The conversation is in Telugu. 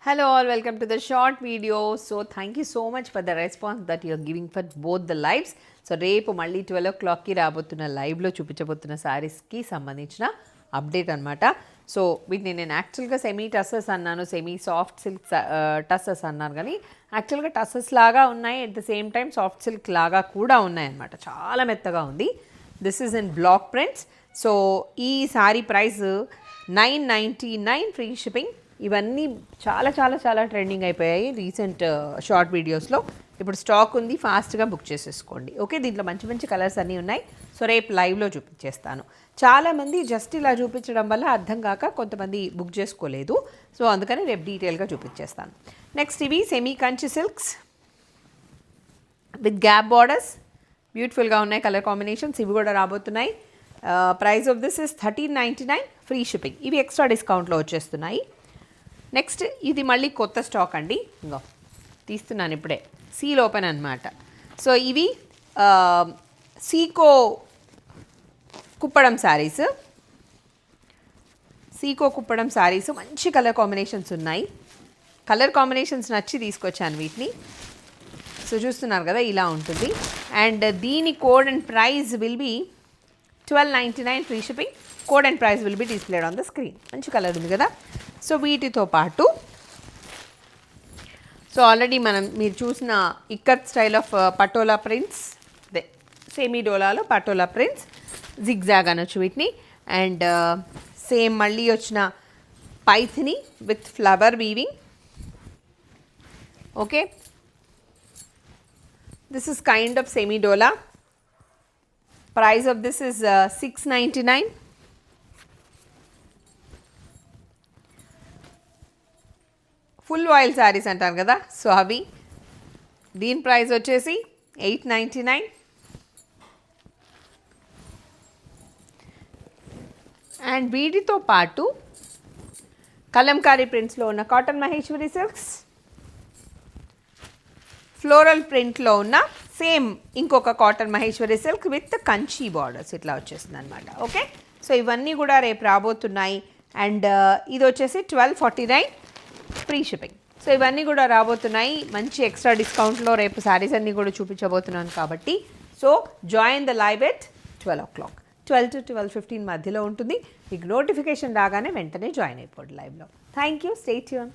Hello all, welcome to the short video. So thank you so much for the response that you are giving for both the lives. So రేపు మళ్ళీ 12 o'clockకి రాబోతున్న లైవ్లో చూపించబోతున్న శారీస్కి సంబంధించిన అప్డేట్ అనమాట. సో వీటిని నేను యాక్చువల్గా సెమీ టసెస్ అన్నాను, సెమీ సాఫ్ట్ సిల్క్ టసెస్ అన్నాను, కానీ యాక్చువల్గా టసెస్ లాగా ఉన్నాయి, at the same time soft silk లాగా కూడా ఉన్నాయన్నమాట. చాలా మెత్తగా ఉంది. This is in block prints. So ఈ శారీ ప్రైస్ $999 ఫ్రీ షిప్పింగ్. ఇవన్నీ చాలా చాలా చాలా ట్రెండింగ్ అయిపోయాయి రీసెంట్ షార్ట్ వీడియోస్లో. ఇప్పుడు స్టాక్ ఉంది, ఫాస్ట్గా బుక్ చేసేసుకోండి. ఓకే, దీంట్లో మంచి మంచి కలర్స్ అన్నీ ఉన్నాయి. సో రేపు లైవ్లో చూపించేస్తాను. చాలామంది జస్ట్ ఇలా చూపించడం వల్ల అర్థం కాక కొంతమంది బుక్ చేసుకోలేదు. సో అందుకని రేపు డీటెయిల్గా చూపించేస్తాను. నెక్స్ట్ ఇవి semi Kanchi silks with gap borders, బ్యూటిఫుల్గా ఉన్నాయి కలర్ కాంబినేషన్స్. ఇవి కూడా రాబోతున్నాయి. Price of this is $1399 free shipping. ఇవి ఎక్స్ట్రా డిస్కౌంట్లో వచ్చేస్తున్నాయి. నెక్స్ట్ ఇది మళ్ళీ కొత్త స్టాక్ అండి, ఇంకో తీస్తున్నాను ఇప్పుడే, సీల్ ఓపెన్ అనమాట. సో ఇవి సీకో కుప్పడం శారీస్, సీకో కుప్పడం శారీస్ మంచి కలర్ కాంబినేషన్స్ ఉన్నాయి. కలర్ కాంబినేషన్స్ నచ్చి తీసుకొచ్చాను వీటిని. సో చూస్తున్నారు కదా, ఇలా ఉంటుంది. అండ్ దీని code and price will be $1299 free shipping. Code and price will be displayed on the screen. మంచి కలర్ ఉంది కదా. సో వీటితో పాటు సో ఆల్రెడీ మీరు చూసిన ikat style of Patola prints, అదే సెమీ డోలాలో పటోలా ప్రింట్స్, జిగ్జాగ్ అనొచ్చు వీటిని. అండ్ సేమ్ మళ్ళీ వచ్చిన Paithani with flower weaving. Okay, this is kind of semi Dola. Price of this is $699. Full oil saris అంటారు కదా, సో అవి. దీని ప్రైస్ వచ్చేసి $899. అండ్ వీటితో పాటు కలంకారీ ప్రింట్స్లో ఉన్న కాటన్ మహేశ్వరి సిల్క్స్, ఫ్లోరల్ ప్రింట్లో ఉన్న సేమ్ ఇంకొక cotton Maheshwari silk with Kanchi borders ఇట్లా వచ్చేస్తుంది అనమాట. ఓకే, సో ఇవన్నీ కూడా రేపు రాబోతున్నాయి. అండ్ ఇది వచ్చేసి $1249 ఫ్రీ షిప్పింగ్. సో ఇవన్నీ కూడా రాబోతున్నాయి మంచి ఎక్స్ట్రా డిస్కౌంట్లో. రేపు శారీస్ అన్నీ కూడా చూపించబోతున్నాను కాబట్టి so join the live at 12 o'clock, 12 to 12:15 మధ్యలో ఉంటుంది. మీకు నోటిఫికేషన్ రాగానే వెంటనే జాయిన్ అయిపోండి లైవ్లో. Thank you, stay tune.